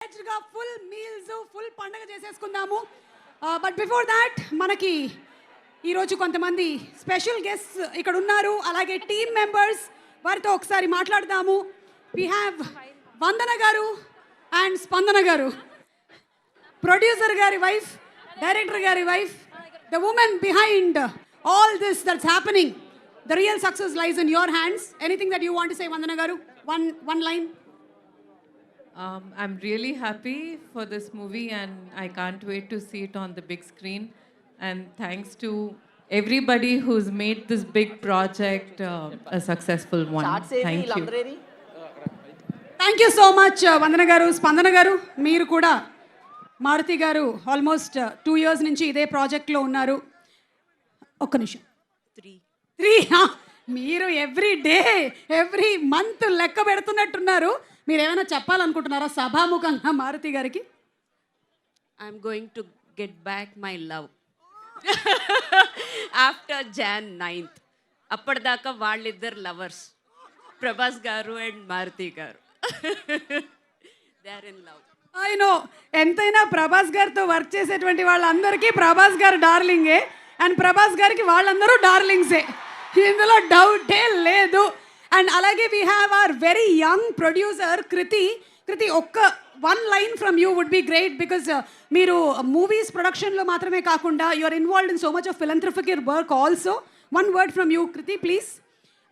Full meals full పండగ చేసేసుకుందాము. But before that మనకి ఈరోజు కొంతమంది స్పెషల్ గెస్ట్స్ ఇక్కడ ఉన్నారు, అలాగే టీమ్ మెంబర్స్, వారితో ఒకసారి మాట్లాడదాము. వి హ్యావ్ వందన గారు అండ్ స్పందన గారు, ప్రొడ్యూసర్ గారి వైఫ్, డైరెక్టర్ గారి wife, the women behind all this that's happening. The real success lies in your hands. Anything that you want to say, Vandana garu? One line. I'm really happy for this movie and I can't wait to see it on the big screen. And thanks to everybody who's made this big project a successful one. Thank you. Thank you so much, Vandana garu. Spandana garu, మీరు కూడా మారుతి గారు almost 2 years నుంచి ఇదే ప్రాజెక్ట్లో ఉన్నారు. ఒక్క నిమిషం, 3 మీరు ఎవ్రీ డే ఎవ్రీ మంత్ లెక్క పెడుతున్నట్టున్నారు. మీరు ఏమైనా చెప్పాలనుకుంటున్నారా సభాముఖంగా మారుతి గారికి? I'm going to get back my love after Jan 9th. అప్పటిదాకా వాళ్ళిద్దరు లవర్స్, ప్రభాస్ గారు and Maruthi garu. They are in love. I know, ఎంతైనా ప్రభాస్ గారితో వర్క్ చేసేటువంటి వాళ్ళందరికీ ప్రభాస్ గారు డార్లింగే, అండ్ ప్రభాస్ గారికి వాళ్ళందరూ డార్లింగ్సే, ఇందులో డౌటే లేదు. అండ్ అలాగే we have our very young producer Kriti. ఒక్క 1 line from you would be great, because మీరు మూవీస్ ప్రొడక్షన్లో మాత్రమే కాకుండా you are involved in so much of philanthropic work also. 1 word from you Kriti please.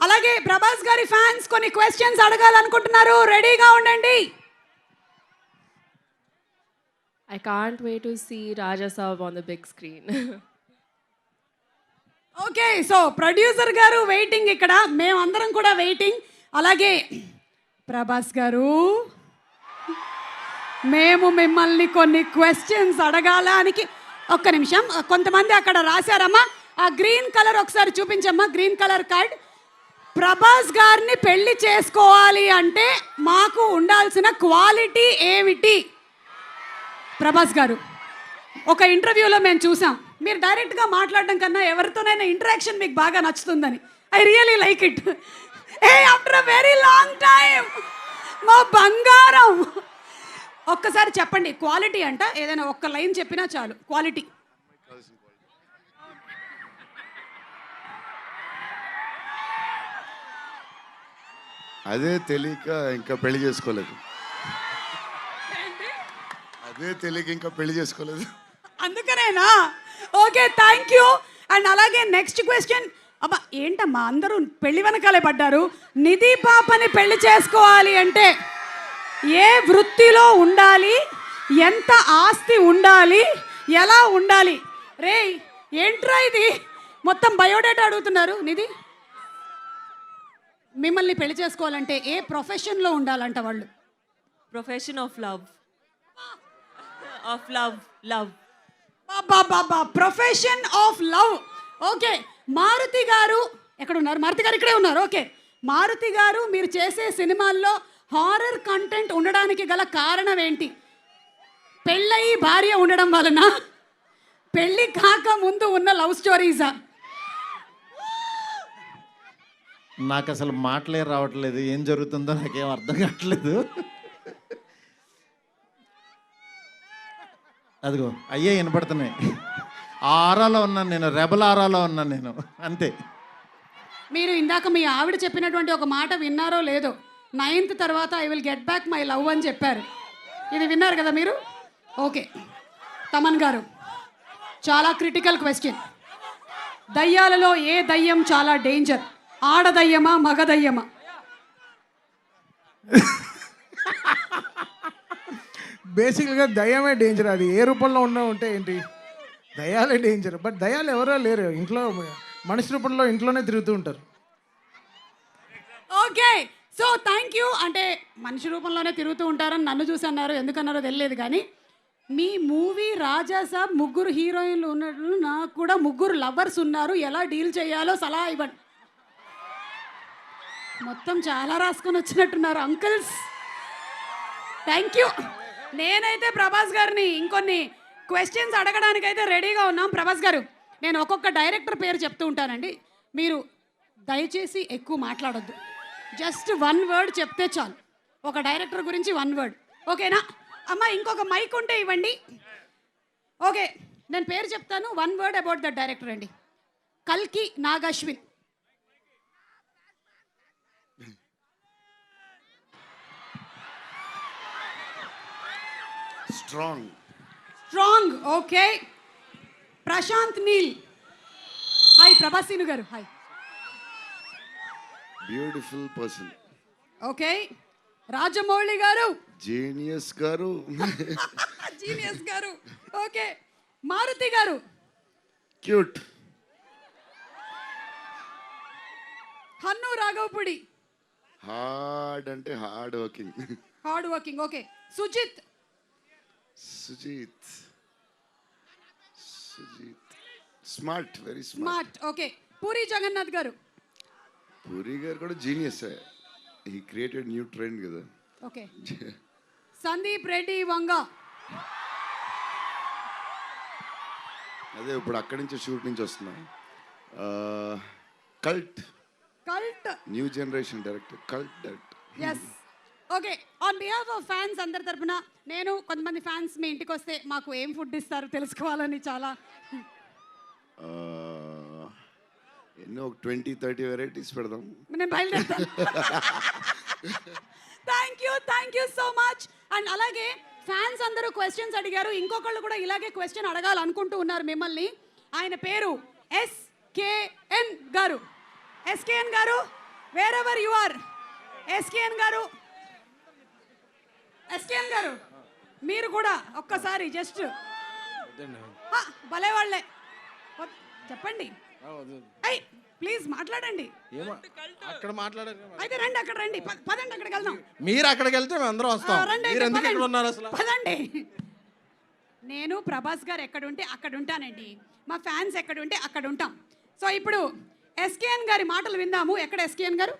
అలాగే ప్రభాస్ గారి ఫ్యాన్స్ కొన్ని క్వశ్చన్స్ అడగాలనుకుంటున్నారు, రెడీగా ఉండండి. I can't wait to see Raja Saab on the big screen. Okay, so producer గారు waiting, ఇక్కడ మేమందరం కూడా waiting. అలాగే ప్రభాస్ గారు, మేము మిమ్మల్ని కొన్ని క్వశ్చన్స్ అడగాలానికి. ఒక్క నిమిషం, కొంతమంది అక్కడ రాశారమ్మా, ఆ గ్రీన్ కలర్ ఒకసారి చూపించమ్మా, గ్రీన్ కలర్ కార్డ్. ప్రభాస్ గారిని పెళ్లి చేసుకోవాలి అంటే మాకు ఉండాల్సిన క్వాలిటీ ఏమిటి? ప్రభాస్ గారు, ఒక ఇంటర్వ్యూలో మేము చూసాం, మీరు డైరెక్ట్గా మాట్లాడడం కన్నా ఎవరితోనైనా ఇంటరాక్షన్ మీకు బాగా నచ్చుతుందని. I really like it. After a very long time మా బంగారం, ఒక్కసారి చెప్పండి క్వాలిటీ అంట, ఏదైనా ఒక్క లైన్ చెప్పినా చాలు. క్వాలిటీ. అదే తెలియక ఇంకా పెళ్లి చేసుకోలేదు. అందుకనేనా? Okay, thank you. అండ్ అలాగే నెక్స్ట్ క్వశ్చన్. అబ్బా ఏంటమ్మా అందరూ పెళ్లి వెనకాలే పడ్డారు. నిధి పాపని పెళ్లి చేసుకోవాలి అంటే ఏ వృత్తిలో ఉండాలి, ఎంత ఆస్తి ఉండాలి, ఎలా ఉండాలి? రే ఏంట్రా ఇది, మొత్తం బయోడేటా అడుగుతున్నారు. నిధి, మిమ్మల్ని పెళ్లి చేసుకోవాలంటే ఏ ప్రొఫెషన్లో ఉండాలంట వాళ్ళు? Profession of love. Of love. బాబా, profession of love. Okay, Maruthi garu ఎక్కడ ఉన్నారు? మారుతి గారు ఇక్కడే ఉన్నారు. ఓకే, మారుతి గారు, మీరు చేసే సినిమాల్లో హారర్ కంటెంట్ ఉండడానికి గల కారణం ఏంటి? పెళ్ళయి భార్య ఉండడం వలన, పెళ్ళి కాక ముందు ఉన్న లవ్ స్టోరీసా? నాకు అసలు మాటలే రావట్లేదు, ఏం జరుగుతుందో నాకేం అర్థం కావట్లేదు. అదిగో అయ్యే వినపడుతున్నాయి. ఆ ఆరాలో ఉన్నాను నేను, రెబల్ ఆరాలో ఉన్నాను నేను, అంతే. మీరు ఇందాక మీ ఆవిడ చెప్పినటువంటి ఒక మాట విన్నారో లేదో, 9th తర్వాత I will get back my love అని చెప్పారు. ఇది విన్నారు కదా మీరు? ఓకే, తమన్ గారు, చాలా క్రిటికల్ క్వశ్చన్. దయ్యాలలో ఏ దయ్యం చాలా డేంజర్? ఆడదయ్యమా, మగ దయ్యమా? బేసిక్గా దయ్యమే డేంజర్. అది ఏ రూపంలో ఉంటే ఏంటి, దయ్యాలే డేంజర్. బట్ దయ్యాలు ఎవరో లేరు, ఇంట్లో మనిషి రూపంలో ఇంట్లోనే తిరుగుతూ ఉంటారు. Okay, so thank you. అంటే మనిషి రూపంలోనే తిరుగుతూ ఉంటారని నన్ను చూసి అన్నారు, ఎందుకన్నారో తెలియదు. కానీ మీ మూవీ రాజా సాబ్ 3 హీరోయిన్లు ఉన్నట్లు, నాకు కూడా 3 లవర్స్ ఉన్నారు, ఎలా డీల్ చేయాలో సలహా ఇవ్వండి. మొత్తం చాలా రాసుకొని వచ్చినట్టున్నారు అంకుల్స్. Thank you. నేనైతే ప్రభాస్ గారిని ఇంకొన్ని క్వశ్చన్స్ అడగడానికైతే రెడీగా ఉన్నాం. ప్రభాస్ గారు, నేను ఒక్కొక్క డైరెక్టర్ పేరు చెప్తూ ఉంటానండి, మీరు దయచేసి ఎక్కువ మాట్లాడొద్దు, జస్ట్ 1 word చెప్తే చాలు. ఒక డైరెక్టర్ గురించి 1 word, ఓకేనా? అమ్మ ఇంకొక మైక్ ఉంటే ఇవ్వండి. ఓకే, నేను పేరు చెప్తాను. 1 వర్డ్ అబౌట్ ద డైరెక్టర్ అండి. కల్కి Nag Ashwin. Strong. Strong. Okay. Prashanth Neel. Hi. ప్రభాసీను గారు hi. Beautiful person. Okay. Rajamouli గారు. జీనియస్ గారు. జీనియస్ గారు. ఓకే. మారుతి గారు. క్యూట్. హన్ను రాఘవపుడి. హార్డ్ అంటే hard working. Hard working. Okay. Sujith. Sujeeth. Smart, very smart. Smart. Okay. Puri Jagannadh గారు. పూరి గారు కూడా genius. He created new trend కదా. ఓకే. సందీప్ రెడ్డి వంగ. అదే ఇప్పుడు అక్కడి నుంచి షూట్ నుంచి వస్తున్నా. Cult. Cult. New generation director, cult director. Yes. Okay. On behalf of fans అందరి తరపున నేను కొంతమంది ఫ్యాన్స్ మీ ఇంటికి వస్తే మాకు ఏం ఫుడ్ ఇస్తారు తెలుసుకోవాలని చాలా. ఎన్నో 20-30 వెరైటీస్ పెడదాం. నేను బయలుదేరుతాను. Thank you so much. And అలాగే ఫ్యాన్స్ అందరూ క్వశ్చన్స్ అడిగారు. ఇంకొకళ్ళు కూడా ఇలాగే క్వశ్చన్ అడగాలనుకుంటూ ఉన్నారు మిమ్మల్ని. ఆయన పేరు SKN garu. SKN garu, wherever you are. SKN garu, SKN గారు మీరు కూడా ఒక్కసారి జస్ట్ భలే వాళ్ళే చెప్పండి. అయ్యి ప్లీజ్ మాట్లాడండి. అక్కడ మాట్లాడారు. అయితే రండి, అక్కడ రండి. పదండి, అక్కడికి వెళ్దాం. మీరు అక్కడికి వెళ్తే మేము అందరం వస్తాం. రండి, మీరు ఎందుకు ఇక్కడ ఉన్నారు అసలు? పదండి. నేను ప్రభాస్ గారు ఎక్కడ ఉంటే అక్కడ ఉంటానండి. మా ఫ్యాన్స్ ఎక్కడ ఉంటే అక్కడ ఉంటాం. సో ఇప్పుడు SKN గారి మాటలు విందాము. ఎక్కడ SKN గారు?